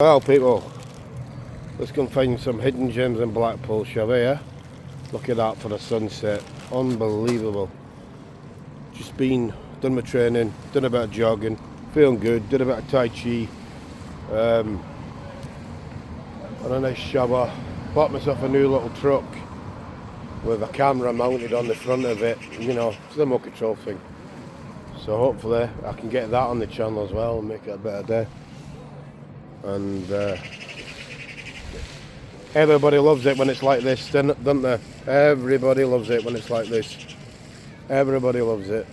Well people, let's go and find some hidden gems in Blackpool, shall we? Look at that for the sunset, unbelievable. Just done my training, done a bit of jogging, feeling good, did a bit of Tai Chi, and a nice shower, bought myself a new little truck with a camera mounted on the front of it, you know, it's the remote control thing. So hopefully I can get that on the channel as well and make it a better day. And everybody loves it when it's like this, don't they? Everybody loves it when it's like this. Everybody loves it.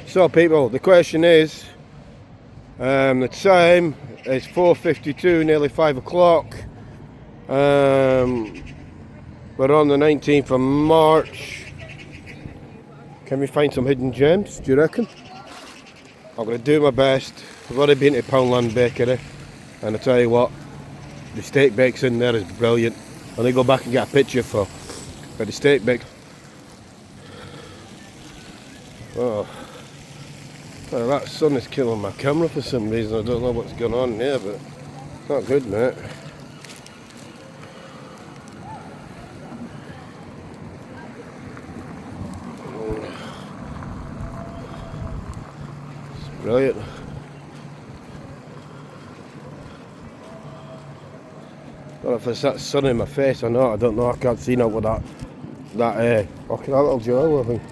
So people, the question is, the time is 4:52, nearly 5 o'clock. We're on the 19th of March. Can we find some hidden gems, do you reckon? I'm going to do my best. I've already been to Poundland Bakery, and I tell you what, the steak bakes in there is brilliant. I need to go back and get a picture for the steak bake. Oh, that sun is killing my camera for some reason. I don't know what's going on here, but it's not good, mate. It's brilliant. I don't know if it's that sun in my face or not. I don't know. I can't see now with that little Joe, I think.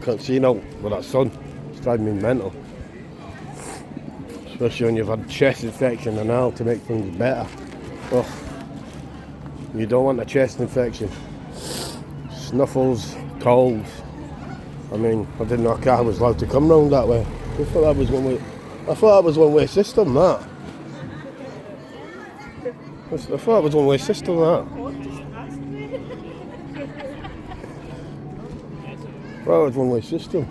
Can't see now with that sun. It's driving me mental. Especially when you've had chest infection and all to make things better. Oh, you don't want a chest infection. Snuffles, colds. I mean, I didn't know a car was allowed to come round that way. I thought that was one-way system, that. I thought it was one-way system, that. Well, it's one-way system.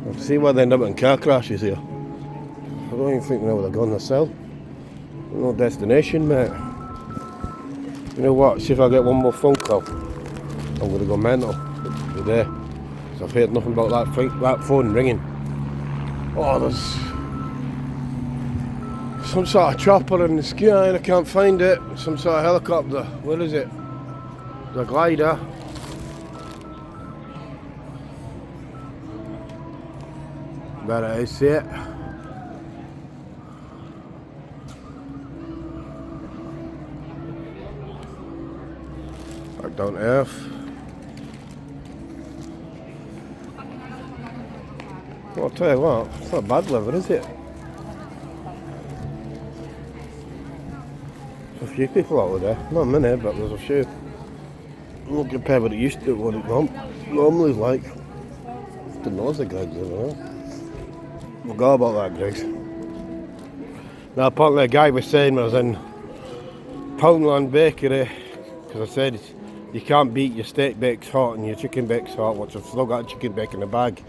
I see why they end up in car crashes here. I don't even think they know where they're going themselves. No destination, mate. You know what? See if I get one more phone call. I'm going to go mental today. So I've heard nothing about that phone ringing. Oh, there's some sort of chopper in the sky and I can't find it. Some sort of helicopter. Where is it? The glider. There it is, see it? Back down to earth. Well, I'll tell you what, it's not bad weather, is it? There's a few people out there, not many, but there's a few. Not compared with what it used to, what it normally is like. Who knows the Gregs, I don't know. We'll go about that, Gregs. Now, apparently a guy was saying when I was in Poundland Bakery, because I said you can't beat your steak bakes hot and your chicken bakes hot, which I've still got a chicken bake in the bag.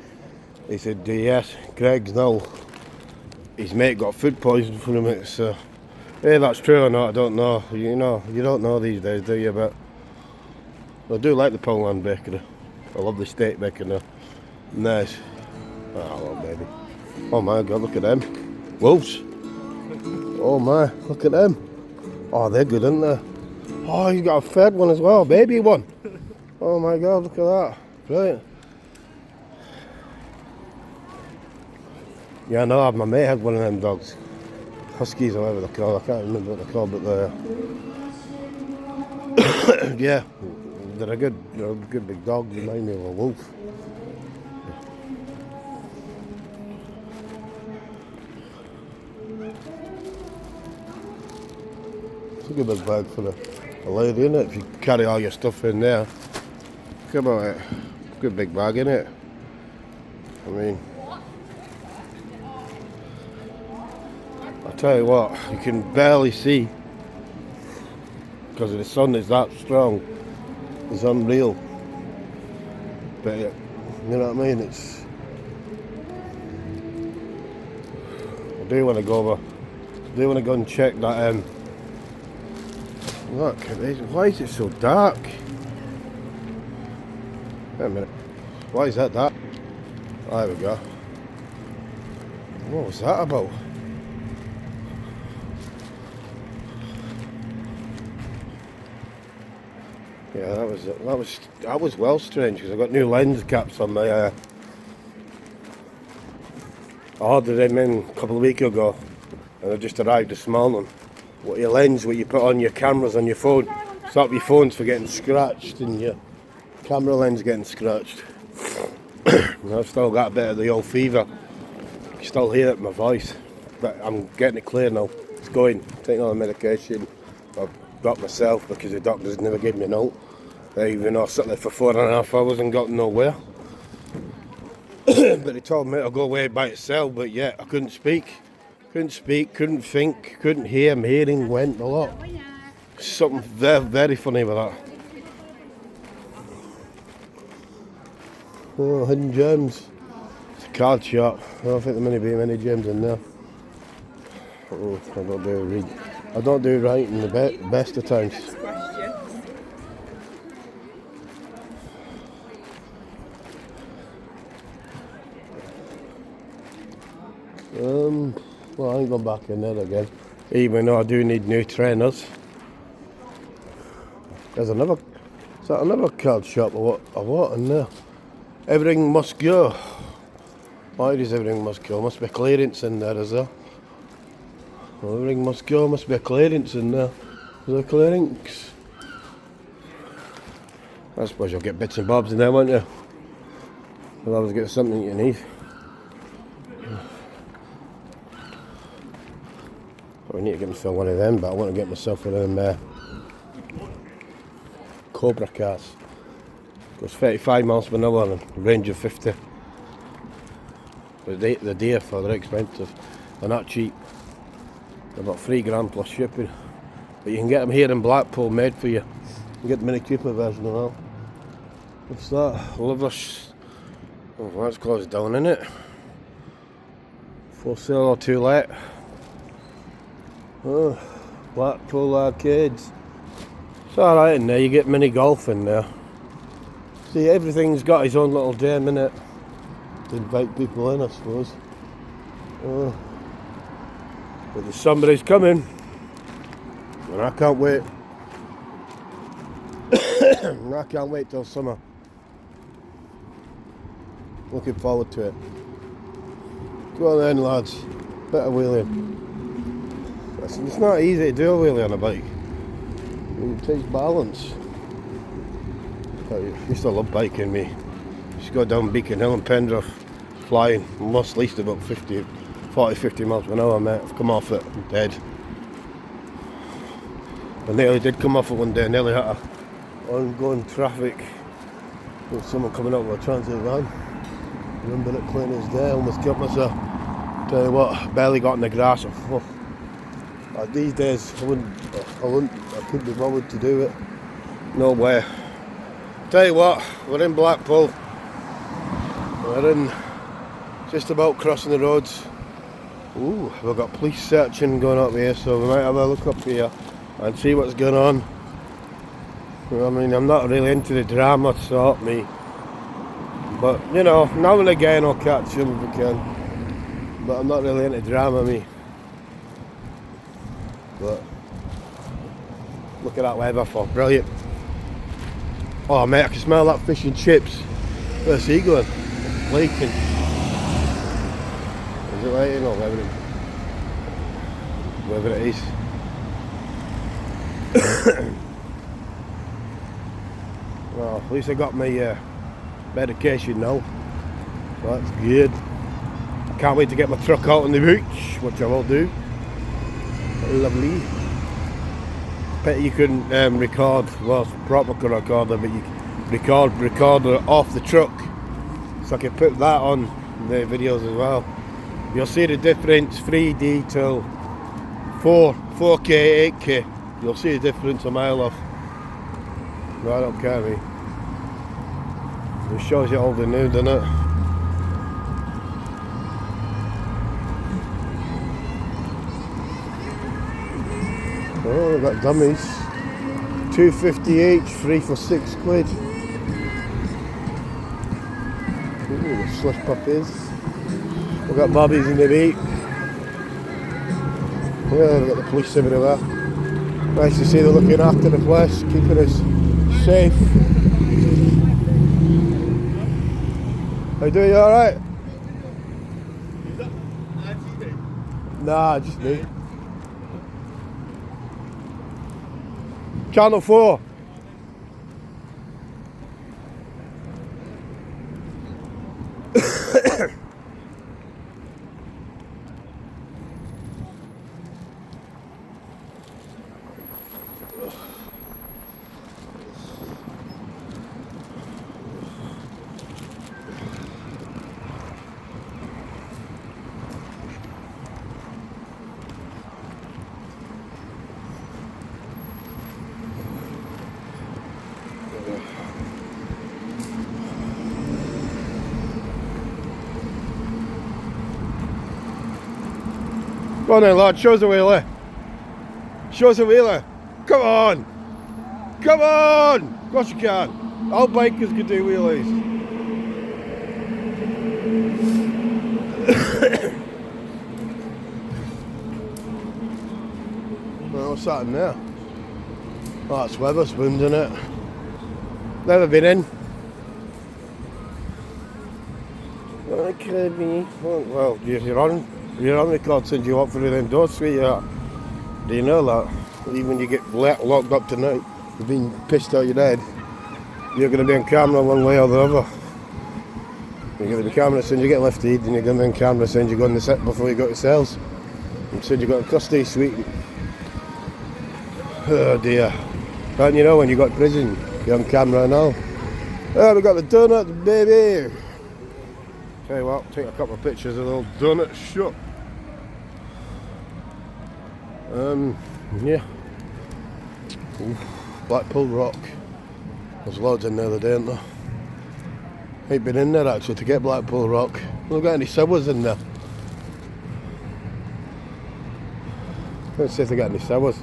He said, yes, Greg's now, his mate got food poisoning from it, so, hey, that's true or not, I don't know. You know, you don't know these days, do you? But I do like the Poundland Bakery. I love the steak bake in there. Nice. Oh, well, baby. Oh my God, look at them. Wolves. Oh my, look at them. Oh, they're good, aren't they? Oh, he's got a third one as well, baby one. Oh my God, look at that. Brilliant. Yeah, I know, my mate had one of them dogs. Huskies or whatever they're called, I can't remember what they're called, but they're... yeah, they're a good big dog, they remind me of a wolf. It's a good big bag for a lady, isn't it? If you carry all your stuff in there. Think about it. Good big bag, isn't it? I mean, I tell you what, you can barely see because the sun is that strong. It's unreal. But you know what I mean? It's. I do want to go over. I do want to go and check that. Look, why is it so dark? Wait a minute. Why is that? There we go. What was that about? Yeah, that was well strange because I got new lens caps on my. I ordered them in a couple of weeks ago, and they just arrived this morning. What your lens, what you put on your cameras on your phone, stop your phones for getting scratched and your camera lens getting scratched. And I've still got a bit of the old fever. You can still hear it in my voice, but I'm getting it clear now. It's going, taking all the medication I've got myself because the doctors never gave me a note. Even though I sat there for 4.5 hours and got nowhere. But they told me to go away by itself, but yet I couldn't speak, couldn't think, couldn't hear. My hearing went a lot. Something very, very funny with that. Oh, hidden gems. It's a card shop. I don't think there may be many gems in there. Oh, I don't do right in the best of times. Well, I ain't going back in there again, even though I do need new trainers. There's another card shop or what in there? Everything must go. Why does everything must go? Must be clearance in there, is there? Well, everything must go, must be a clearance in there. Is there clearance? I suppose you'll get bits and bobs in there, won't you? You'll always get something you need. I need to get myself one of them, but I want to get myself one of them Cobra cars. Goes 35 miles per hour and a range of 50. They're dear for, they're expensive. They're not cheap. They're about £3 plus shipping. But you can get them here in Blackpool made for you. You can get the Mini Cooper version of that. What's that? Lovers. Oh, that's closed down, isn't it? For sale or too late. Oh, Blackpool Arcades. It's alright in there, you get mini golf in there. See, everything's got his own little game in it. To invite people in, I suppose. Oh. But there's somebody's coming. And I can't wait. I can't wait till summer. Looking forward to it. Go on then, lads. Bit of wheeling. It's not easy to do a wheelie on a bike. It takes balance. I used to love biking me. Used to go down Beacon Hill and Pendrith flying. Lost least about 40-50 miles per hour, mate. I've come off it. I'm dead. I nearly did come off it one day. I nearly had ongoing traffic. There was someone coming up with a transit van. Remember it clean as day. Almost killed myself. Tell you what, barely got in the grass. These days, I couldn't be bothered to do it. No way. Tell you what, we're in Blackpool. We're in just about crossing the roads. Ooh, we've got police searching going up here, so we might have a look up here and see what's going on. I mean, I'm not really into the drama sort, me. But, you know, now and again I'll catch them if I can. But I'm not really into drama, me. But look at that weather for brilliant. Oh mate, I can smell that fish and chips. Where's he going? It's leaking. Is it leaking or whatever it is? Well, at least I got my medication now. So that's good. Can't wait to get my truck out on the beach, which I will do. Lovely. Pity you couldn't record, well, proper recorder, but you recorder off the truck, so I can put that on the videos as well. You'll see the difference, 3D till 4K, 8K. You'll see the difference a mile off. No, I don't care, me. It shows you all the new, doesn't it? Oh, we've got dummies. £2.50 each, 3 for £6. Ooh, the slush puppies. We've got bobbies in the beat. Yeah, we've got the police everywhere. Nice to see they're looking after the place, keeping us safe. How you doing? You alright? Nah, just me. Channel 4. Go on then, lad, show us a wheelie. Show us a wheelie. Come on! Come on! Of course you can. All bikers can do wheelies. Well, what's that in there? Oh, that's Weatherspoons, isn't it? Never been in. Okay, well, you're on record since you walk through them doors, sweetheart. Do you know that? Even when you get locked up tonight, you've been pissed out your head, you're going to be on camera one way or the other. You're going to be camera as soon as you get lifted, and you're going to be on camera as soon as you go on the set before you go to sales. And soon as you got a custody suite. Oh dear. Don't you know when you got prison, you're on camera and all. Oh, we got the donuts, baby. Tell you what, take a couple of pictures of the old donut shop. Yeah. Ooh, Blackpool Rock. There's loads in there the day, aren't there? Ain't been in there actually to get Blackpool Rock. We've got any sours in there. Let's see if they got any sours.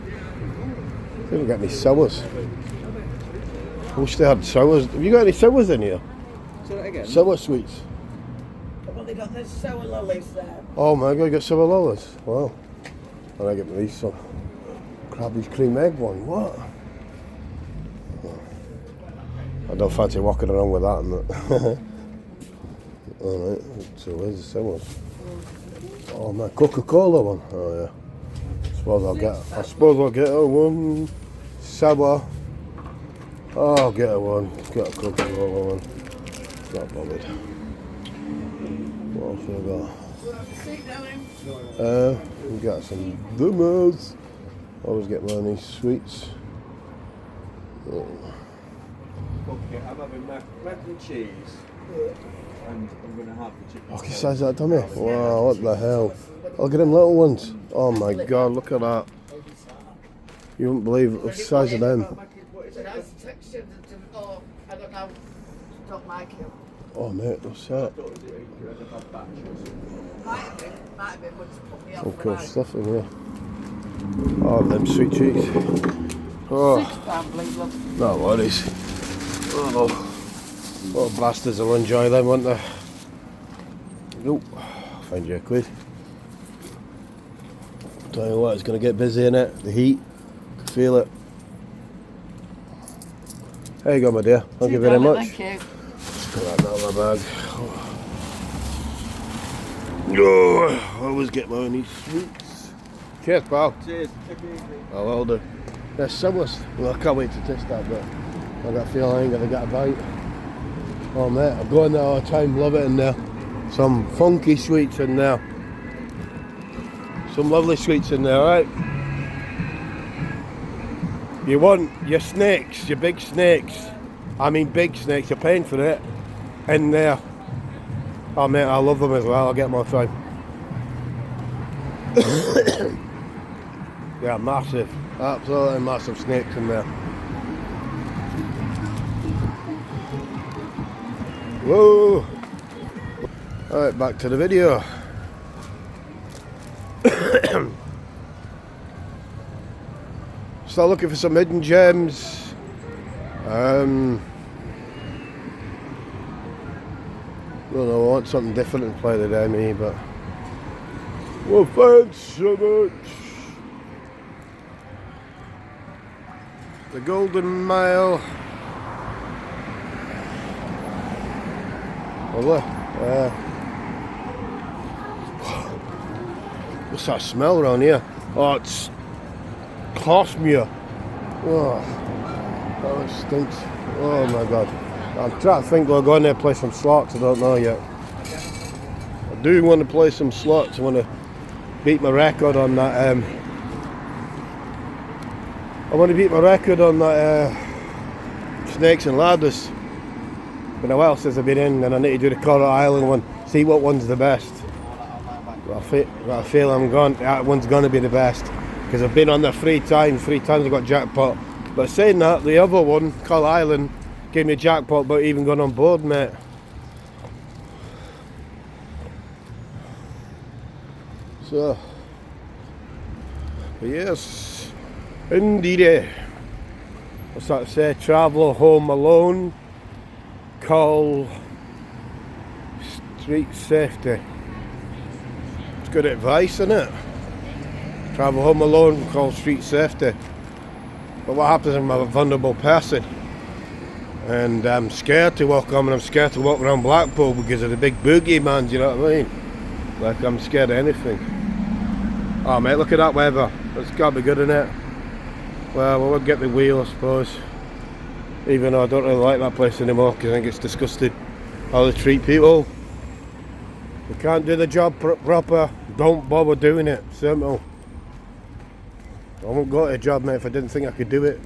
They haven't got any sours. I wish they had sours. Have you got any sours in here? Say that again. Sour sweets. Well, they got the sour lollies there. Oh my god, you got sour lollies. Wow. And I get me these some Krabby's cream egg one. What? I don't fancy walking around with that. Alright, so where's the sour? Oh my Coca-Cola one. Oh yeah. I suppose I'll get a one sour. Oh, I'll get a one. Get a Coca-Cola one. Not bothered. What else have we got? We got some donuts. Always get one of these sweets. Oh. Okay, I'm having mac and cheese. And I'm going to have the chicken. Look at the size of that dummy. Wow, what the hell. Look at them little ones. Oh my god, look at that. You wouldn't believe the size of them. Oh mate, what's that? Some cool stuff in here. Oh, them sweet treats. Oh, no worries. Oh, little bastards will enjoy them, won't they? Nope, find you a quid. Tell you what, it's going to get busy in it. The heat, I can feel it. There you go, my dear. Thank you very much. Thank you. Just put that down my bag. Oh, I always get my own these sweets. Cheers, pal. Cheers. I will do. There's sours. Well, I can't wait to taste that, but I got a feeling I ain't going to get a bite. Oh, mate, I go in there all the time. Love it in there. Some funky sweets in there. Some lovely sweets in there, right? You want your snakes, your big snakes. I mean big snakes, you're paying for it. In there. Oh mate, I love them as well, I'll get them all the time. Yeah, massive. Absolutely massive snakes in there. Whoa! Alright, back to the video. Start looking for some hidden gems. Don't know, I want something different and play today, me, but well, thanks so much. the Golden Mile. Lovely. What's that smell around here? Oh, it's Cosmere. Oh, that stinks. Oh my god. I'm trying to think we'll go in there and play some slots. I don't know yet. I do want to play some slots. I want to beat my record on that. I want to beat my record on that Snakes and Ladders. Been a while since I've been in, and I need to do the Coral Island one. See what one's the best. I feel I'm going. That one's going to be the best because I've been on there 3 times. 3 times I got jackpot. But saying that, the other one, Coral Island, gave me a jackpot, but even gone on board, mate. So, yes, indeed. What's that say? Travel home alone. Call street safety. It's good advice, isn't it? Travel home alone, call street safety. But what happens if I'm a vulnerable person? And I'm scared to walk home, and I'm scared to walk around Blackpool because of the big boogeyman, do you know what I mean? Like, I'm scared of anything. Oh mate, look at that weather. It's got to be good, innit? Well, we'll get the wheel, I suppose. Even though I don't really like that place anymore because I think it's disgusting how they treat people. You can't do the job proper, don't bother doing it. Simple. I won't go to a job, mate, if I didn't think I could do it.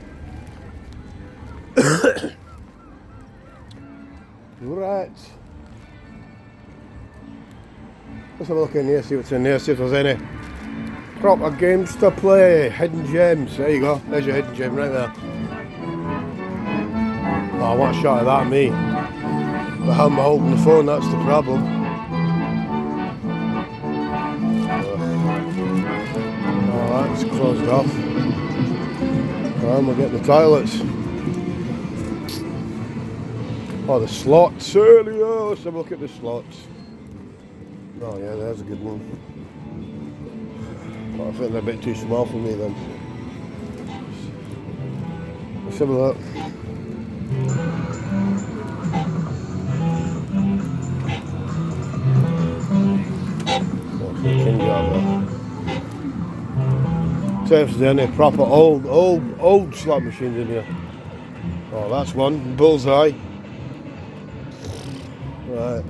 Right. Let's have a look in here, see what's in there, see if there's any proper games to play. Hidden gems. There you go. There's your hidden gem right there. Oh, what a shot of that, me. But how am I holding the phone? That's the problem. Oh, that's closed off. And we'll get the toilets. Oh, the slots earlier. Let's have a look at the slots. Oh yeah, there's a good one. But I think they're a bit too small for me then. Let's have a look. See if there's any proper old slot machines in here. Oh, that's one. Bullseye. Right.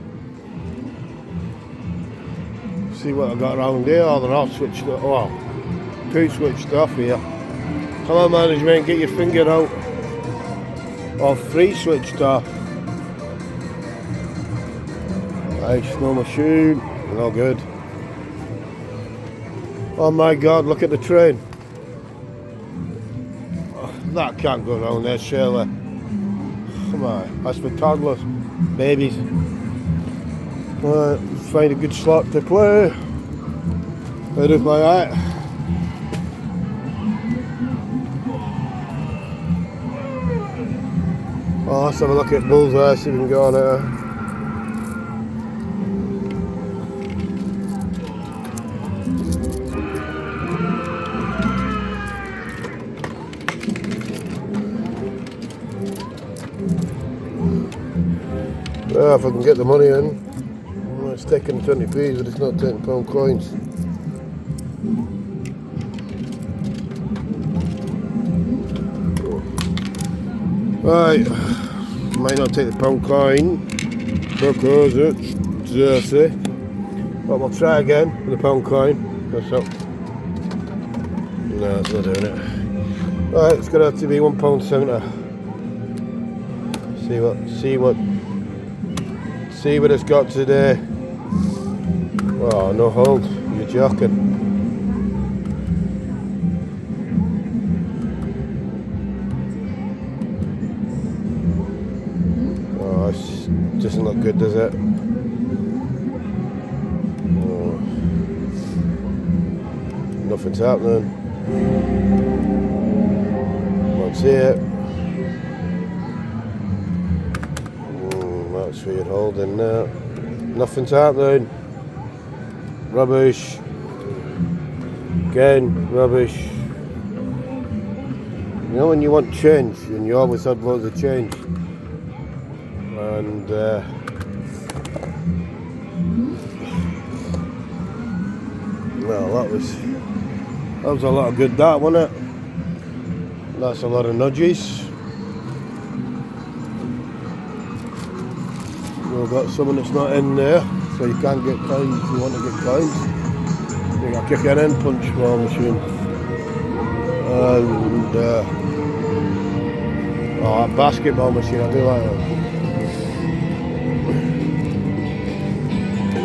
See what I got around here. Oh, they're all switched off. Oh, 2 switched off here. Come on, management, get your finger out. Oh, 3 switched off. Nice, no machine. No good. Oh my god, look at the train. Oh, that can't go round there, surely. Come on, that's for toddlers, babies. Right, let's find a good slot to play. Out of my eye. Oh, let's have a look at Bullseye, see if we can go on there. Well, if I can get the money in. It's taking 20p, but it's not £10 coins. Right, might not take the pound coin because it's dirty, but we'll try again with the pound coin. That's up. No, it's not doing it. Right, it's gonna have to be £1.70. See what it's got today. Oh, no hold. You're joking. Oh, it doesn't look good, does it? Oh. Nothing's happening. Won't see it. That's weird holding now. Nothing's happening. Rubbish. Again, rubbish. You know when you want change and you always had loads of change. And well, that was a lot of good, that, wasn't it? That's a lot of nudges. We've got someone that's not in there, so you can't get coins if you want to get coins. You got to kick an in punch ball machine. And oh, that basketball machine, I do like that.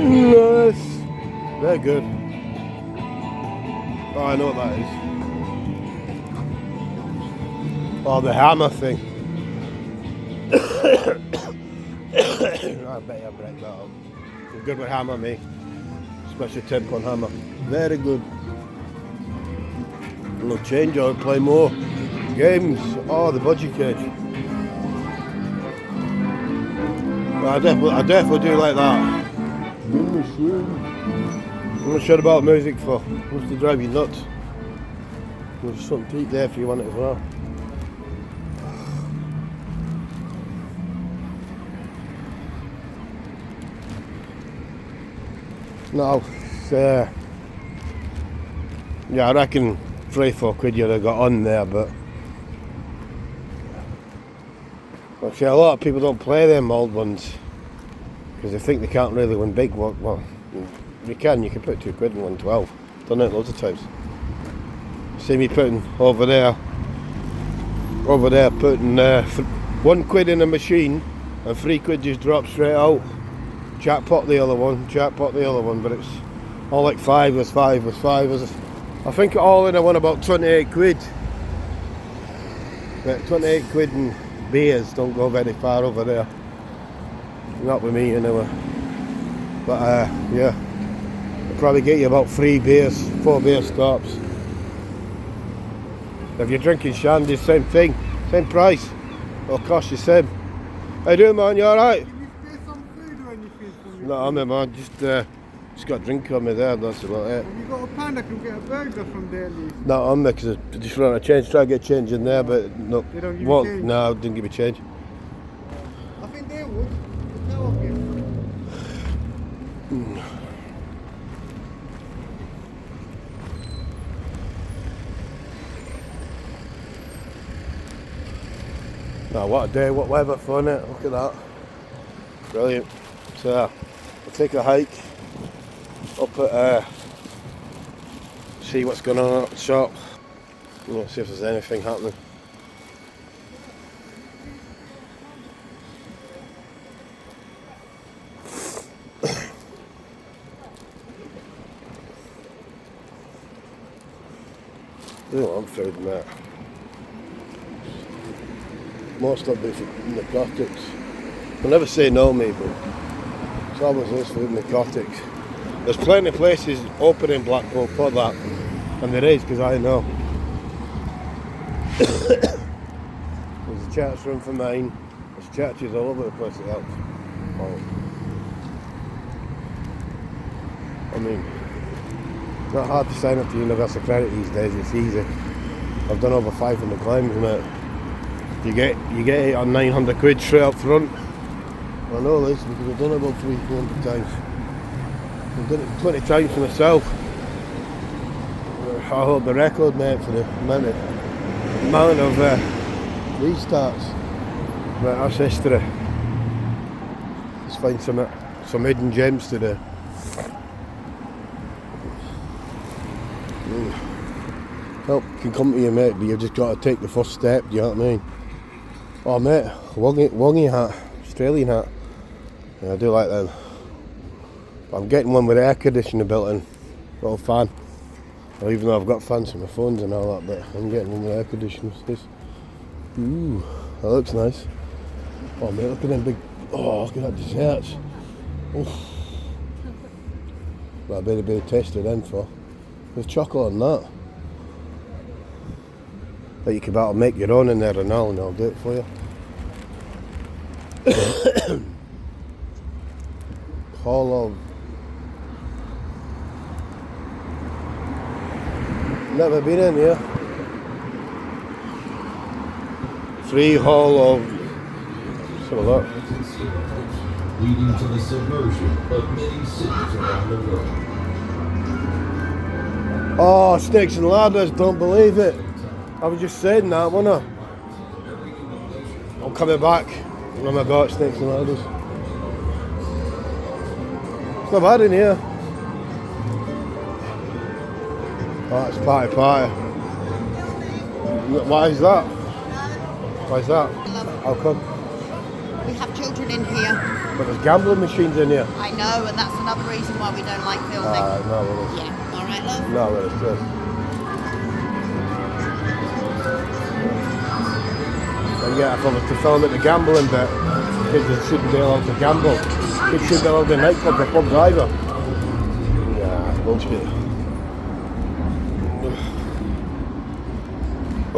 Nice. They're good. Oh, I know what that is. Oh, the hammer thing. I bet you break that up. You're good with hammer, mate. Especially 10-pound hammer. Very good. We'll change or play more games. Oh, the budgie cage. I definitely do like that. I'm not sure about music for. Wants to drive you nuts. There's something to eat there if you want it as well. No, yeah, I reckon 3-4 quid you'd have got on there, but actually a lot of people don't play them old ones because they think they can't really win big. Well, you can put 2 quid in 112. Done it loads of times. See me putting over there putting 1 quid in a machine and 3 quid just drop straight out. Jackpot the other one, but it's all like 5 was 5 was 5 was. I think all in I won about 28 quid. But 28 quid and beers don't go very far over there. Not with me anyway. But yeah, I'll probably get you about 4 beer stops. If you're drinking shandy, same thing, same price. It'll cost you same. How you doing, man? You alright? No, I'm in, man. Just got a drink on me there, that's about it. Have you got a pan? I can get a burger from there, Lee. No, I'm there because I just ran out of change. Try to get change in there, but no. They don't give you change? No, didn't give me change. I think they would. But no, I'll give. No, what a day, what weather for it. Look at that. Brilliant. So, we'll take a hike up at see what's going on at the shop. See if there's anything happening. They don't want food in that. Most of it for narcotics. I'll never say no, mate, but it's always those for narcotics. There's plenty of places open in Blackpool for that, and there is, because I know. There's a church room for mine. There's churches all over the place that helps. Oh. I mean, it's not hard to sign up to Universal Credit these days, it's easy. I've done over 500 climbs, mate. You get 800 or 900 quid straight up front. I know this because I've done it about 300-400 times. I've done it 20 times for myself. I hold the record, mate, for the amount of restarts. But that's history. Let's find some hidden gems today. Help can come to you, mate, but you've just got to take the first step, do you know what I mean? Oh, mate, wongy hat, Australian hat. Yeah, I do like them. But I'm getting one with air conditioner built in. Little fan. Well, even though I've got fans for my phones and all that, but I'm getting one with air conditioner. Ooh, that looks nice. Oh, mate, look at them big. Oh, look at that desserts. Oof. Well, I better be tasted them for. There's chocolate on that. But you can about make your own in there and I'll do it for you. Hall of. Never been in here. Free haul of. Some of that. Leading to the submersion of many cities around the world. Oh, snakes and ladders, don't believe it. I was just saying that, wasn't I? I'm coming back. Oh my god, snakes and ladders. It's not bad in here. Oh, it's party. Why is that? Why is that? How come? We have children in here. But there's gambling machines in here. I know, and that's another reason why we don't like filming. No, it is. Yeah, all right, love. No, it is. And yeah, if I was to film at the gambling bit, kids shouldn't be allowed to gamble. Kids shouldn't be allowed to nightclubs or pubs either. Nah, bullshit.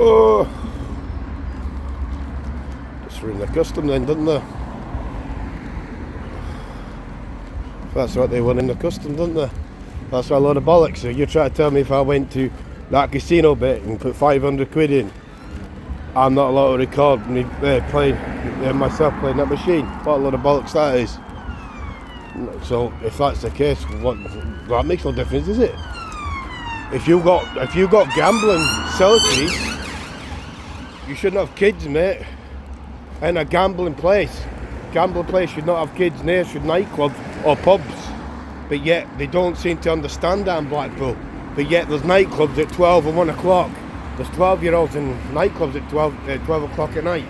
Oh, just ruined the custom then, didn't they? That's what they won in the custom, didn't they? That's a lot of bollocks. So you're trying to tell me if I went to that casino bit and put 500 quid in, I'm not allowed to record me myself playing that machine? What a lot of bollocks that is. So if that's the case, that makes no difference, does it? If you got gambling facilities, you shouldn't have kids, mate, in a gambling place. Gambling place should not have kids near, should nightclubs or pubs. But yet they don't seem to understand that in Blackpool. But yet there's nightclubs at 12 and 1 o'clock. There's 12-year-olds in nightclubs at 12 o'clock at night.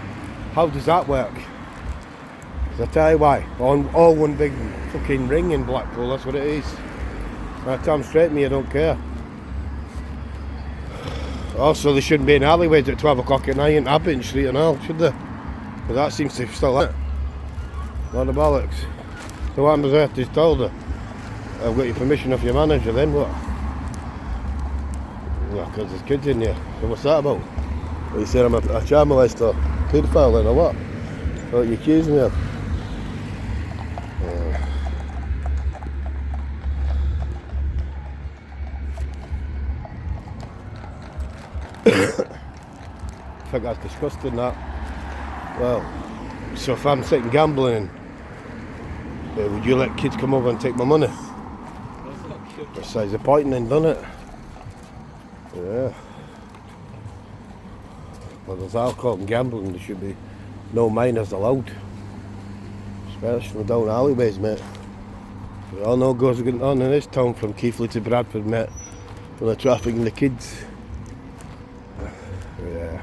How does that work? I tell you why. All one big fucking ring in Blackpool, that's what it is. I tell them straight to me, I don't care. Also, they shouldn't be in alleyways at 12 o'clock at night in Abington Street and all, should they? But that seems to still it. A lot of bollocks. So what happens after he's told her? I've got your permission off your manager, then what? Well, because there's kids in here. So what's that about? Well, you said I'm a child molester, paedophile then, or what? What are you accusing me of? I think that's disgusting, that. Well, so if I'm sitting gambling, would you let kids come over and take my money? That's the point then, doesn't it? Yeah. Well, there's alcohol and gambling, there should be no minors allowed. Especially from down alleyways, mate. We all know what goes on in this town from Keighley to Bradford, mate. From the trafficking the kids. Yeah.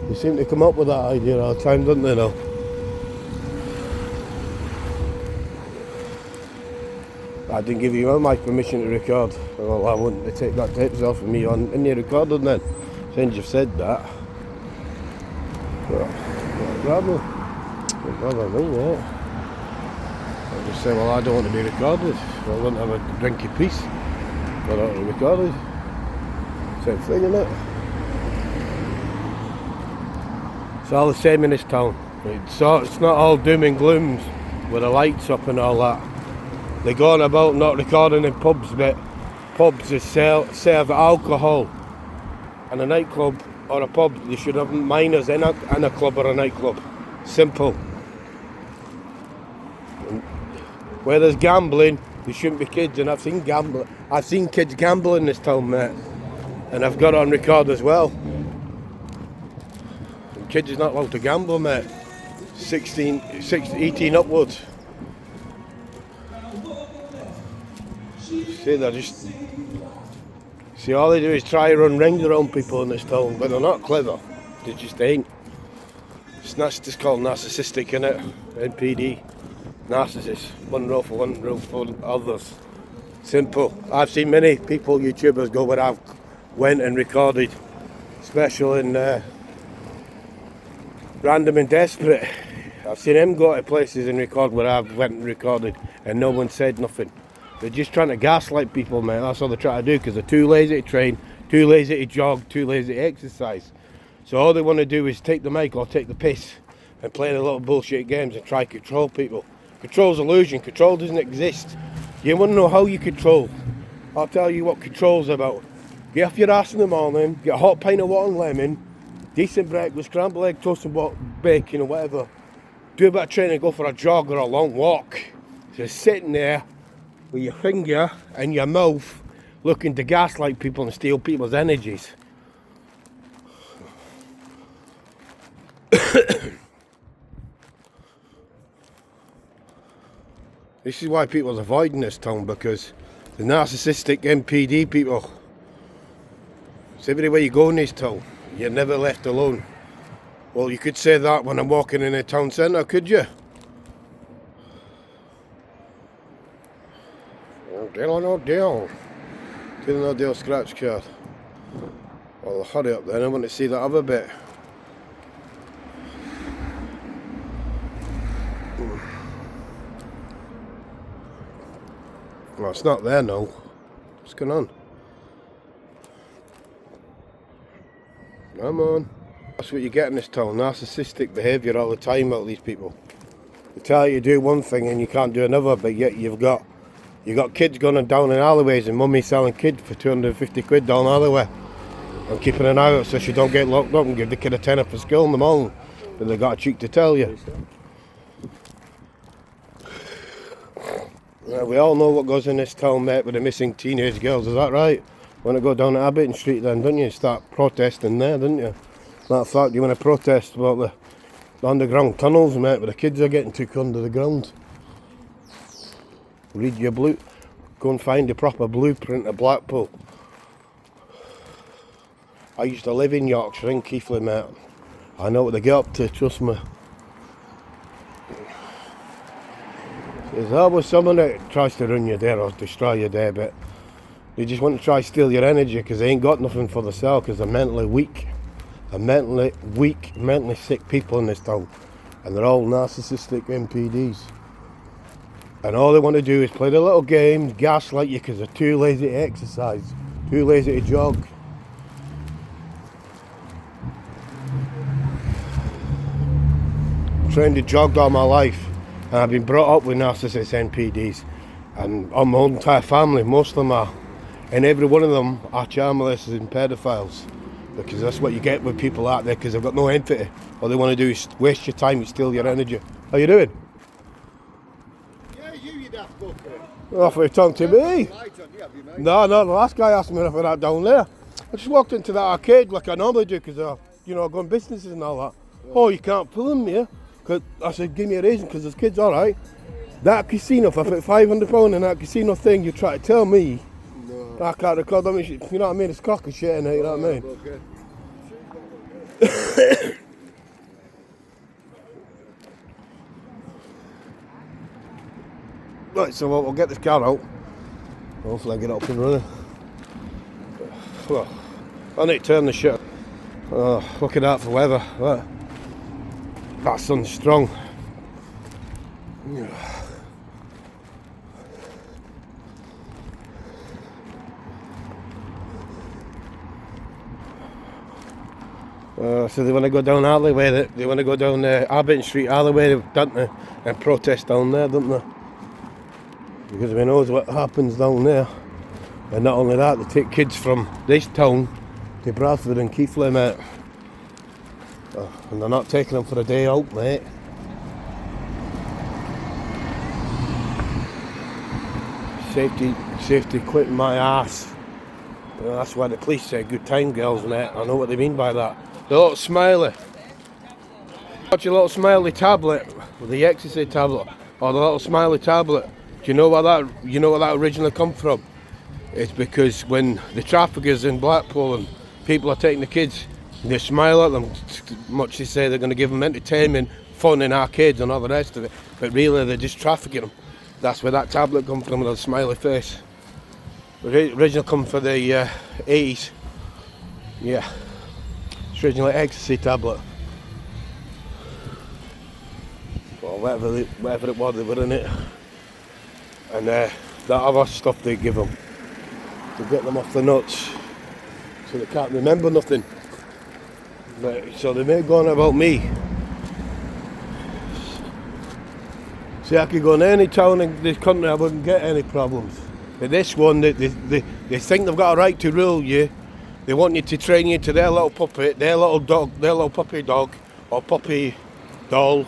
They seem to come up with that idea all the time, don't they now? I didn't give you my permission to record. Well, I wouldn't take that tapes off of me in your recording then. Since you've said that. Well, no problem. Don't bother me, mate. I'll just say, well, I don't want to be recorded. I want to have a drink of peace. I don't want to be recorded. Same thing, isn't it? It's all the same in this town. It's not all doom and glooms with the lights up and all that. They go on about not recording in pubs, but pubs that serve alcohol. And a nightclub or a pub, they should have minors in a club or a nightclub. Simple. And where there's gambling, there shouldn't be kids, and I've seen kids gamble in this town, mate. And I've got it on record as well. And kids is not allowed to gamble, mate. 18 upwards. See, all they do is try to run rings around people in this town, but they're not clever. They just ain't. That's just called narcissistic, innit? NPD. Narcissists. One rule for one, rule for others. Simple. I've seen many people, YouTubers, go where I've went and recorded, especially in Random and Desperate. I've seen him go to places and record where I've went and recorded, and no one said nothing. They're just trying to gaslight people, man. That's all they're trying to do, because they're too lazy to train, too lazy to jog, too lazy to exercise. So all they want to do is take the mic or take the piss and play the little bullshit games and try to control people. Control's illusion. Control doesn't exist. You want to know how you control? I'll tell you what control's about. Get off your ass in the morning, get a hot pint of water and lemon, decent breakfast, scrambled egg, toast and bacon or whatever. Do a bit of training, go for a jog or a long walk. Just sitting there with your finger in your mouth looking to gaslight people and steal people's energies. This is why people's avoiding this town, because the narcissistic NPD people. It's everywhere you go in this town, you're never left alone. Well, you could say that when I'm walking in a town centre, could you? Oh, deal. No deal scratch card. Well, hurry up then, I want to see that other bit. Well, it's not there now. What's going on? Come on. That's what you get in this town. Narcissistic behaviour all the time out of these people. They tell you to do one thing and you can't do another, but yet you've got kids going down in alleyways and mummy selling kids for 250 quid down the alleyway. And keeping an eye out so she don't get locked up and give the kid a tenner for school in the morning. But they got a cheek to tell you. Yeah, we all know what goes in this town, mate, with the missing teenage girls, is that right? Want to go down to Abington Street then, don't you? Start protesting there, don't you? Matter of fact, you want to protest about the underground tunnels, mate, where the kids are getting took under the ground. Read your go and find the proper blueprint of Blackpool. I used to live in Yorkshire, in Keighley, mate. I know what they get up to, trust me. There's always someone that tries to ruin your day or destroy your day, but they just want to try to steal your energy because they ain't got nothing for themselves because they're mentally weak. They're mentally sick people in this town. And they're all narcissistic NPDs. And all they want to do is play the little game, gaslight you because they're too lazy to exercise, too lazy to jog. I'm trained to jog all my life. And I've been brought up with narcissist NPDs, and on my whole entire family, most of them are, and every one of them are child molesters and pedophiles, because that's what you get with people out there, because they've got no empathy. All they want to do is waste your time and steal your energy. How you doing? Yeah, you daft fucker. Oh, for you talking to me? No, the last guy asked me for that down there. I just walked into that arcade like I normally do, because I go in businesses and all that. Oh, you can't film me, yeah? Cause I said, give me a reason, because there's kids, alright. That casino, if I put £500 in that casino thing, you try to tell me, no. I can't record that, you know what I mean? It's cock and shit in it, you know what I mean? Okay. Right, so we'll get this car out. Hopefully I get it up and running. Well, I need to turn the shit. Look at that for weather. Right. That sun's strong. So they want to go down alleyway. They want to go down Abington Street alleyway, don't they? And protest down there, don't they? Because we know what happens down there. And not only that, they take kids from this town to Bradford and Keighley, mate. And they're not taking them for a day out, mate. Safety quitting my ass. That's why the police say good time, girls, mate. I know what they mean by that. The little smiley. Watch your little smiley tablet, with the ecstasy tablet, or the little smiley tablet. Do you know where that originally come from? It's because when the traffickers in Blackpool and people are taking the kids, they smile at them, much they say they're going to give them entertainment, fun in arcades and all the rest of it, but really they're just trafficking them. That's where that tablet comes from, with a smiley face. The original come for the 80s. Yeah, it's originally ecstasy tablet. Well, whatever it was, they were in it. And that other stuff they give them to get them off the nuts, so they can't remember nothing. So they may go on about me. See, I could go in any town in this country, I wouldn't get any problems. But this one, they think they've got a right to rule you, They want you to train you to their little puppet, their little dog, their little puppy dog or puppy doll.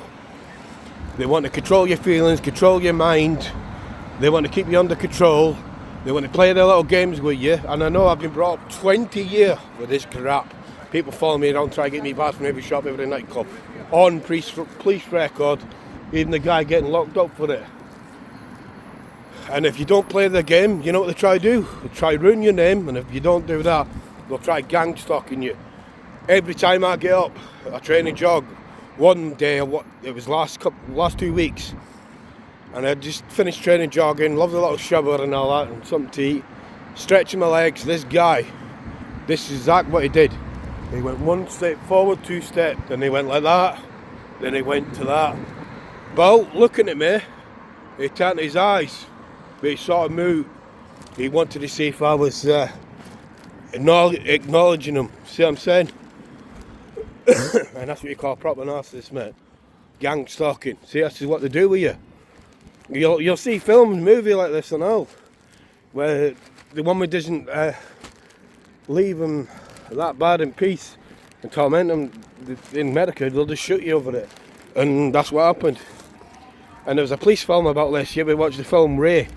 They want to control your feelings, control your mind. They want to keep you under control. They want to play their little games with you. And I know I've been brought up 20 years with this crap. People follow me around, try to get me bars from every shop, every nightclub. On police record, even the guy getting locked up for it. And if you don't play the game, you know what they try to do? They try to ruin your name, and if you don't do that, they'll try gang stalking you. Every time I get up, I train a jog. One day, it was last 2 weeks, and I just finished training jogging, loved a little shower and all that, and something to eat. Stretching my legs, this guy, this is exactly what he did. He went 1 step forward, 2 steps, then he went like that, then he went to that. But looking at me, he turned his eyes, but he sort of moved. He wanted to see if I was acknowledging him. See what I'm saying? And that's what you call proper narcissist, mate. Gang stalking. See, this is what they do with you. You'll see films, movies like this and all, where the woman doesn't leave them that bad in peace and torment them. In America, they'll just shoot you over it. And that's what happened. And there was a police film about this. You ever watched the film Ray?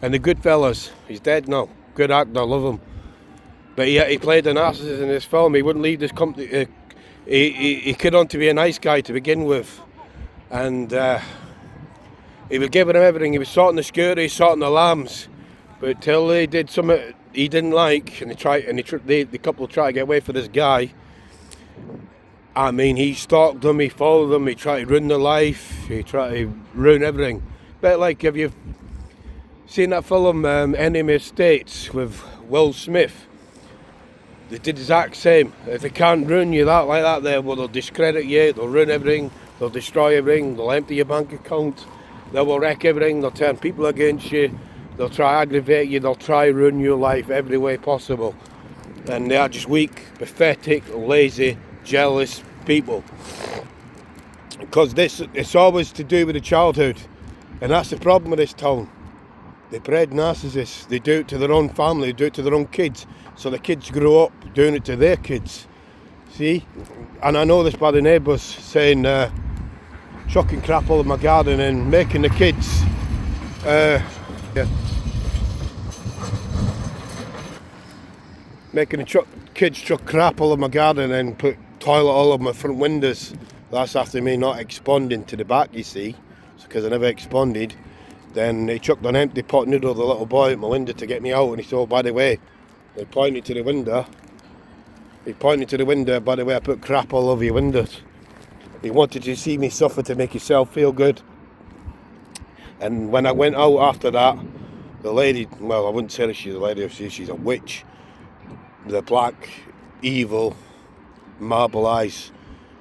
And the Goodfellas. He's dead now. Good actor, I love him. But he played a narcissist in this film. He wouldn't leave this company. He could on to be a nice guy to begin with. And he was giving him everything. He was sorting the security, sorting the lambs. But till they did something he didn't like, and the couple tried to get away for this guy. I mean, he stalked them, he followed them, he tried to ruin their life, he tried to ruin everything. But like, have you seen that film Enemy of States with Will Smith? They did the exact same. If they can't ruin you like that, they'll discredit you, they'll ruin everything, they'll destroy everything, they'll empty your bank account, they will wreck everything, they'll turn people against you, they'll try to aggravate you, they'll try to ruin your life every way possible. And they are just weak, pathetic, lazy, jealous people. Because it's always to do with the childhood. And that's the problem with this town. They bred narcissists. They do it to their own family, they do it to their own kids. So the kids grow up doing it to their kids. See? And I know this by the neighbours saying, chucking crap all over my garden and making the kids, making the kids chuck crap all over my garden and put toilet all over my front windows. That's after me not expanding to the back, you see, because I never expanded. Then he chucked an empty pot noodle of the little boy at my window to get me out, and he said, oh, by the way, he pointed to the window. By the way, I put crap all over your windows. He wanted to see me suffer to make himself feel good. And when I went out after that, the lady, well, I wouldn't say that she's a lady, she's a witch. The black, evil, marble eyes,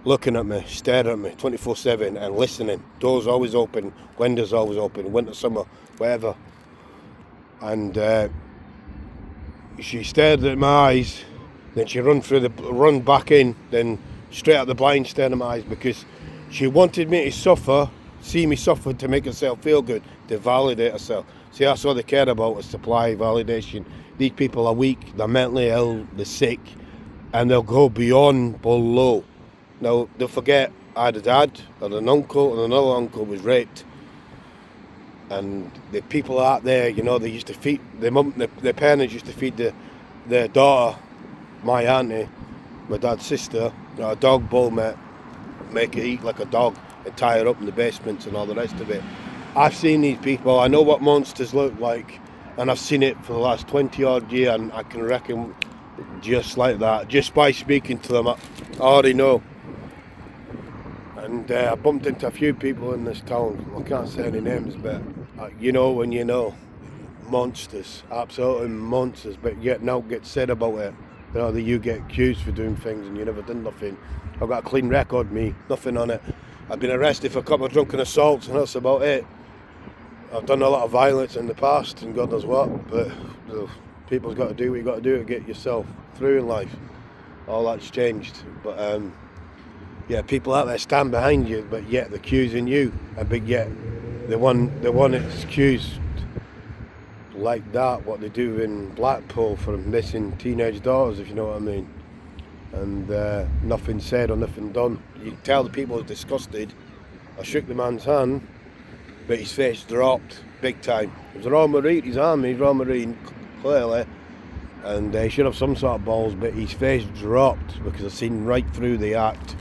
looking at me, staring at me 24/7 and listening. Doors always open, windows always open, winter, summer, whatever. And she stared at my eyes, then she run back in, then straight out the blind, staring at my eyes, because she wanted me to suffer, see me suffer to make herself feel good, to validate herself. See, that's all they care about, is supply, validation. These people are weak, they're mentally ill, they're sick, and they'll go beyond below. Now, they'll forget I had a dad, I had an uncle, and another uncle was raped. And the people out there, you know, they used to feed, their parents used to feed their daughter, my auntie, my dad's sister, a dog bowl, mate, make her eat like a dog and tie her up in the basements and all the rest of it. I've seen these people, I know what monsters look like, and I've seen it for the last 20 odd years, and I can reckon just like that, just by speaking to them, I already know. And I bumped into a few people in this town, I can't say any names, but you know when you know, monsters, absolutely monsters, but yet now get said about it. You know, that you get accused for doing things and you never done nothing. I've got a clean record, me, nothing on it. I've been arrested for a couple of drunken assaults and that's about it. I've done a lot of violence in the past and God knows what, but people's got to do what you got to do to get yourself through in life. All that's changed, but yeah, people out there stand behind you, but yet they're accusing you, but yet the one that's accused like that, what they do in Blackpool for missing teenage daughters, if you know what I mean. And nothing said or nothing done. You can tell the people are disgusted. I shook the man's hand, but his face dropped big time. It was a Royal Marine, his army, Royal Marine, clearly, and he should have some sort of balls, but his face dropped because I seen right through the act.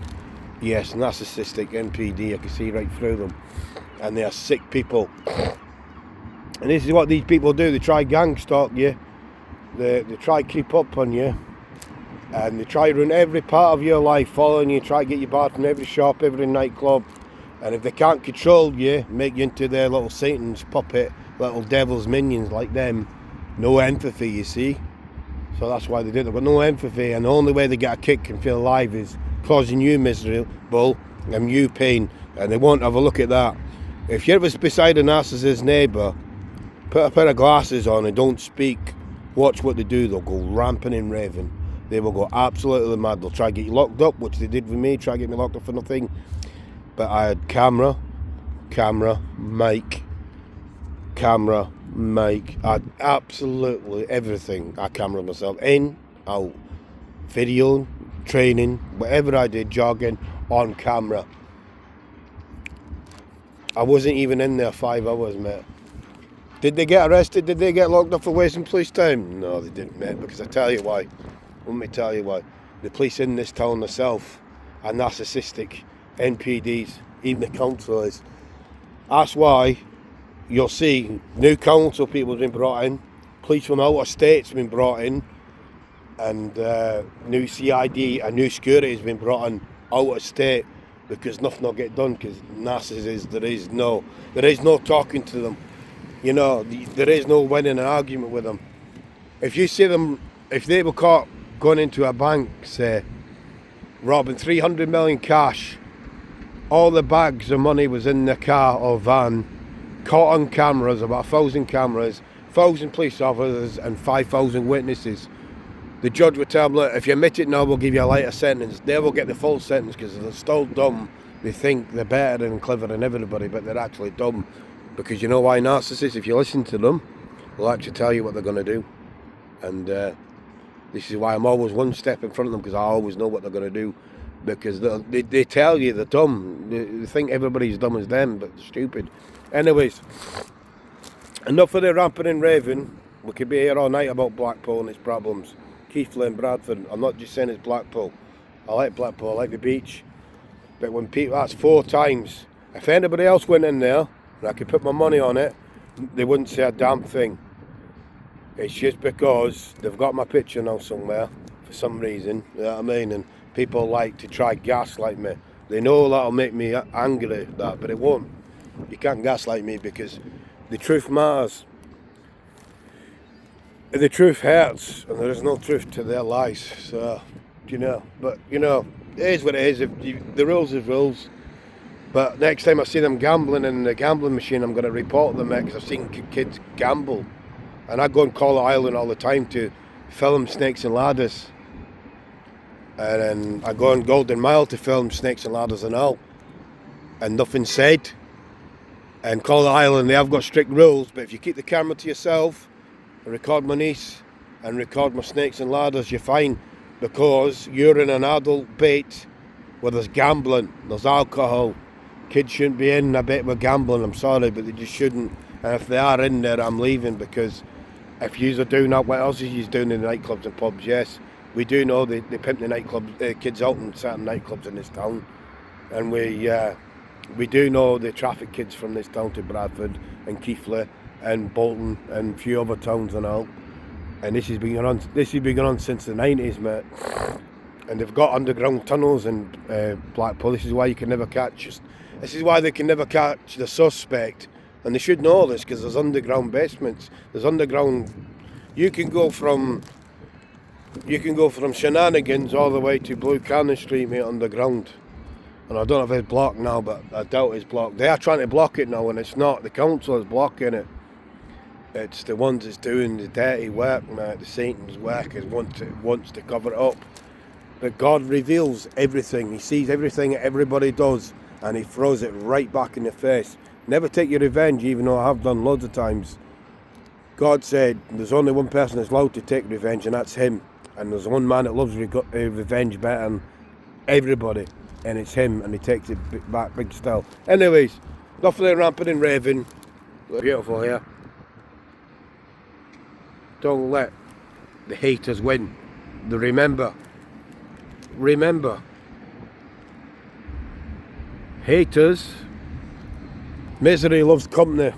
Yes, narcissistic NPD, I can see right through them. And they are sick people. And this is what these people do. They try gang stalk you. They try creep up on you. And they try run every part of your life, following you, try to get you barred from every shop, every nightclub. And if they can't control you, make you into their little Satan's puppet, little devil's minions like them. No empathy, you see. So that's why they do it. They've got no empathy, and the only way they get a kick and feel alive is causing you miserable and you pain. And they won't have a look at that. If you're ever beside a narcissist neighbour, put a pair of glasses on and don't speak. Watch what they do. They'll go rampant and raving. They will go absolutely mad. They'll try to get you locked up, which they did with me, try to get me locked up for nothing. But I had camera, mic. I had absolutely everything. I cameraed myself in, out, video, training, whatever I did, jogging, on camera. I wasn't even in there 5 hours, mate. Did they get arrested? Did they get locked up for wasting police time? No, they didn't, mate, because I tell you why. Let me tell you why. The police in this town themselves are narcissistic NPDs, even the council is. That's why you'll see new council people have been brought in, police from out of states have been brought in, and new CID and new security has been brought in out of state, because nothing will get done, because narcissists, there is no talking to them. You know, there is no winning an argument with them. If you see them, if they were caught going into a bank, say, robbing 300 million cash, all the bags of money was in the car or van, caught on cameras, about 1,000 cameras, 1,000 police officers and 5,000 witnesses. The judge would tell them, look, if you admit it now, we'll give you a lighter sentence. They will get the full sentence because they're still dumb. They think they're better and clever than everybody, but they're actually dumb. Because you know why narcissists, if you listen to them, will actually tell you what they're going to do. And this is why I'm always one step in front of them, because I always know what they're going to do. Because they tell you they're dumb. They think everybody's dumb as them, but they're stupid. Anyways, enough of the ramping and raving. We could be here all night about Blackpool and its problems. Keighley and Bradford. I'm not just saying it's Blackpool. I like Blackpool, I like the beach. But when people, that's 4 times. If anybody else went in there, and I could put my money on it, they wouldn't say a damn thing. It's just because they've got my picture now somewhere, for some reason, you know what I mean? And people like to try gaslight me. They know that'll make me angry, but it won't. You can't gaslight me, because the truth matters. The truth hurts, and there is no truth to their lies. So, but it is what it is. The rules is rules. But next time I see them gambling in the gambling machine, I'm going to report them, because I've seen kids gamble. And I go and Call Island all the time to film Snakes and Ladders. And then I go on Golden Mile to film Snakes and Ladders and all. And nothing's said. And Call Island, they have got strict rules, but if you keep the camera to yourself, and record my niece, and record my Snakes and Ladders, you're fine. Because you're in an adult bait where there's gambling, there's alcohol. Kids shouldn't be in a bit with gambling, I'm sorry, but they just shouldn't. And if they are in there, I'm leaving, because if yous are doing that, what else is yous doing in the nightclubs and pubs? Yes, we do know they pimp the nightclubs, kids out in certain nightclubs in this town. And we do know they traffic kids from this town to Bradford and Keighley and Bolton and a few other towns and all. And this has been going on since the 90s, mate. And they've got underground tunnels in Blackpool. This is why you can never catch. This is why they can never catch the suspect. And they should know this, because there's underground basements. There's underground. You can go from Shenanigans all the way to Blue Cannon Street, mate, underground. And I don't know if it's blocked now, but I doubt it's blocked. They are trying to block it now, and it's not. The council is blocking it. It's the ones that's doing the dirty work, mate. The Satan's work is wants to cover it up. But God reveals everything. He sees everything that everybody does, and he throws it right back in the face. Never take your revenge, even though I have done loads of times. God said there's only one person that's allowed to take revenge, and that's him. And there's one man that loves revenge better than everybody, and it's him, and he takes it back big style. Anyways, enough of the ramping and raving. Beautiful here. Don't let the haters win. Remember, haters, misery loves company,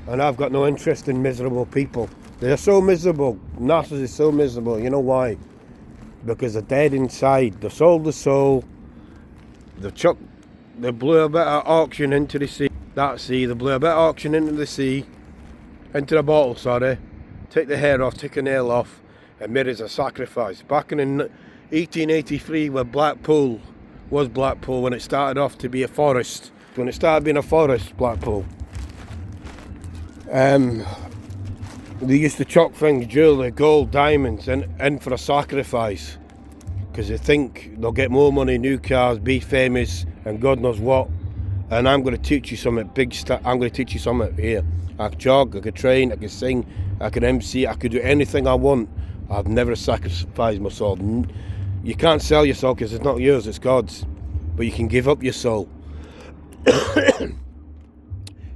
and I've got no interest in miserable people. They're so miserable. Narcissists is so miserable. You know why? Because they're dead inside. They sold the soul. They blew a bit of auction into the sea. They blew a bit of auction into the sea, into the bottle, sorry. Take the hair off, take a nail off, and made it as a sacrifice. Back in 1883, when Blackpool was Blackpool, when it started off to be a forest. When it started being a forest, Blackpool. They used to chuck things, jewellery, gold, diamonds, in for a sacrifice. Because they think they'll get more money, new cars, be famous, and God knows what. And I'm going to teach you something I'm going to teach you something here. I could jog, I could train, I could sing, I could MC, I could do anything I want. I've never sacrificed my soul. You can't sell your soul because it's not yours, it's God's. But you can give up your soul.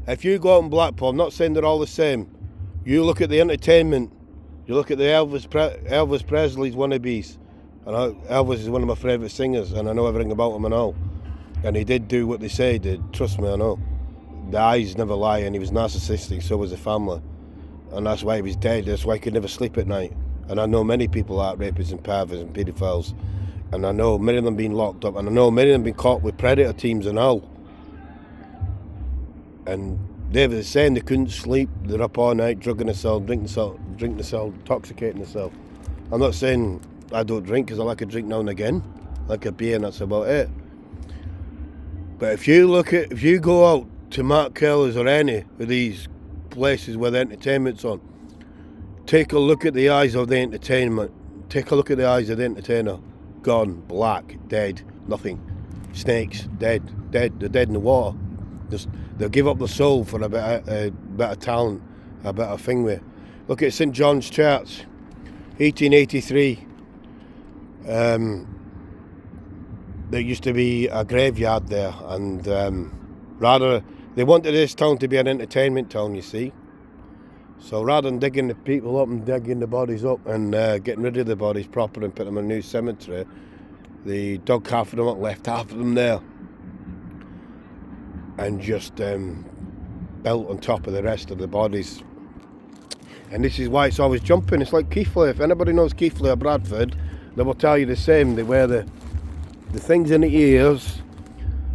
If you go out in Blackpool, I'm not saying they're all the same. You look at the entertainment, you look at the Elvis Presley's wannabes. And Elvis is one of my favourite singers, and I know everything about him and all. And he did do what they say he did, trust me, I know. The eyes never lie, and he was narcissistic, so was the family. And that's why he was dead, that's why he could never sleep at night. And I know many people like rapists and perverts and paedophiles. And I know many of them being locked up, and I know many of them being caught with predator teams and all. And they were saying they couldn't sleep, they're up all night, drugging themselves, drinking themselves, intoxicating themselves. I'm not saying I don't drink, because I like a drink now and again, like a beer, and that's about it. But if you go out to Mark Kelly's or any of these places where the entertainment's on, take a look at the eyes of the entertainment. Take a look at the eyes of the entertainer. Gone, black, dead, nothing. Snakes, dead. They're dead in the water. They'll give up the soul for a better talent, a better thing with. Look at St. John's Church, 1883. There used to be a graveyard there, and they wanted this town to be an entertainment town, you see. So rather than digging the people up and digging the bodies up and getting rid of the bodies proper and put them in a new cemetery, they dug half of them up, left half of them there, and just built on top of the rest of the bodies. And this is why it's always jumping. It's like Keighley. If anybody knows Keighley or Bradford, they will tell you the same. They wear the things in the ears,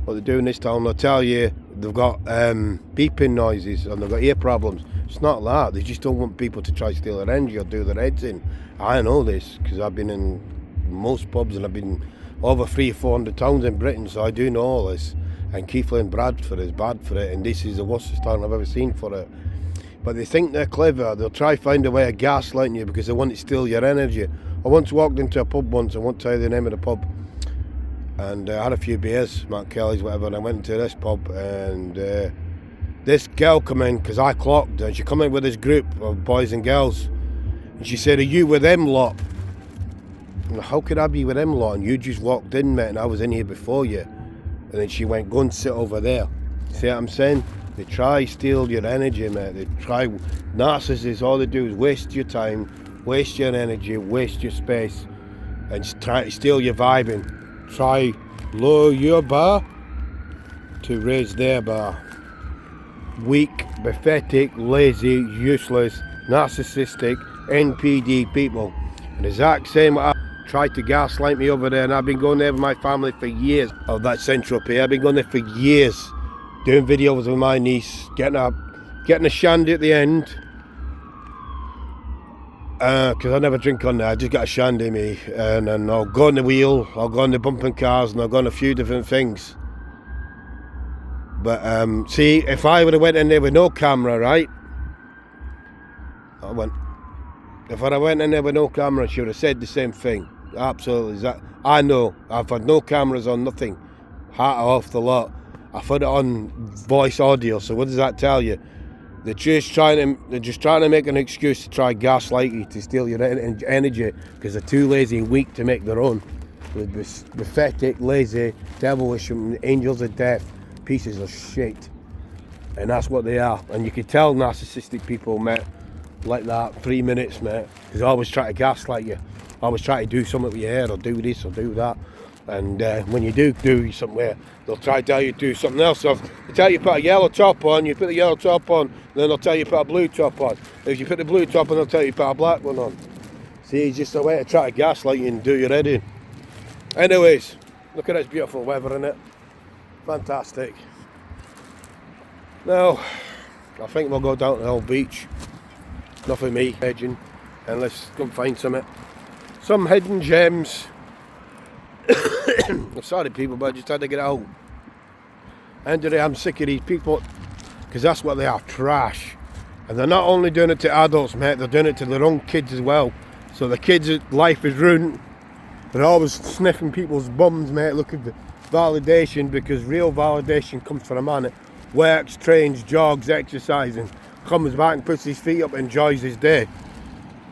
what they do in this town. They'll tell you they've got beeping noises and they've got ear problems. It's not that. They just don't want people to try to steal their energy or do their heads in. I know this because I've been in most pubs and I've been over 300 or 400 towns in Britain, so I do know all this. And Keighley and Bradford is bad for it, and this is the worst town I've ever seen for it. But they think they're clever. They'll try to find a way of gaslighting you because they want to steal your energy. I once walked into a pub once, I won't tell you the name of the pub, and I had a few beers, Mark Kelly's, whatever, and I went into this pub, and this girl come in, because I clocked her, and she come in with this group of boys and girls, and she said, "Are you with them lot?" And how could I be with them lot? And you just walked in, mate, and I was in here before you. And then she went, "Go and sit over there." See what I'm saying? They try to steal your energy, mate. They try. Narcissists, all they do is waste your time, waste your energy, waste your space, and try to steal your vibing. Try lower your bar to raise their bar. Weak, pathetic, lazy, useless, narcissistic, NPD people. And the exact same I tried to gaslight me over there, and I've been going there with my family for years of that Central P. I've been going there for years, doing videos with my niece, getting a shandy at the end. Because I never drink on there, I just got a shandy me, and then I'll go on the wheel, I'll go on the bumping cars, and I'll go on a few different things. But see, if I would have went in there with no camera, right? If I went in there with no camera, she would have said the same thing. Absolutely. I know, I've had no cameras on, nothing. Hat off the lot. I put it on voice audio, so what does that tell you? They're just trying to make an excuse to try gaslight you, to steal your energy, because they're too lazy and weak to make their own. They're pathetic, lazy, devilish, angels of death, pieces of shit. And that's what they are. And you can tell narcissistic people, mate, like that, 3 minutes, mate, because they always try to gaslight you. Always try to do something with your hair, or do this, or do that. And when you do somewhere, they'll try to tell you to do something else. So if they tell you to put a yellow top on, you put the yellow top on, then they'll tell you to put a blue top on. If you put the blue top on, they'll tell you to put a black one on. See, it's just a way to try to gaslight you and do your head in. Anyways, look at this beautiful weather, in it. Fantastic. Now, I think we'll go down to the old beach. Nothing me, hedging, and let's go and find some hidden gems. I'm sorry people, but I just had to get out. And today I'm sick of these people, because that's what they are, trash. And they're not only doing it to adults, mate, they're doing it to their own kids as well. So the kids' life is ruined. They're always sniffing people's bums, mate, looking for validation, because real validation comes from a man that works, trains, jogs, exercising, comes back and puts his feet up and enjoys his day.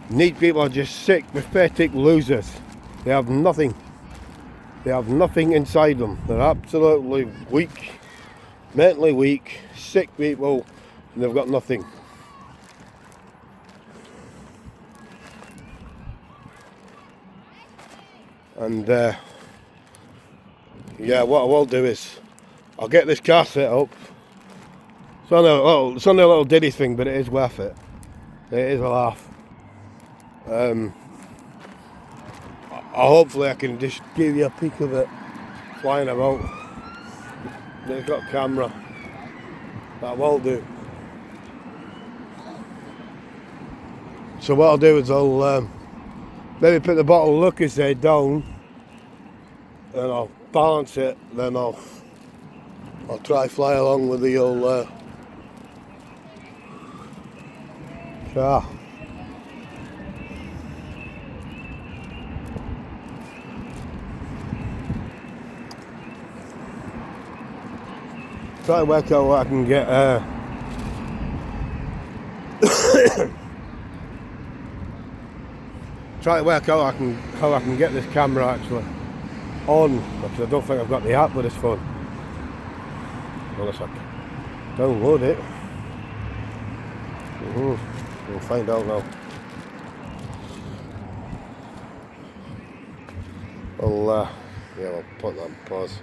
These people are just sick, pathetic losers. They have nothing. They have nothing inside them. They're absolutely weak, mentally weak, sick people, and they've got nothing. And yeah, what I will do is I'll get this car set up. It's only a little diddy thing, but it is worth it. It is a laugh. Hopefully I can just give you a peek of it flying about. It's got a camera. That will do. So what I'll do is I'll maybe put the bottle of Lucas there down, and I'll balance it, then I'll try fly along with the old car. Try to work out what I can get. Try to work out how I can get this camera actually on, because I don't think I've got the app with this phone. Unless I can download it. We'll find out now. I'll put that on pause.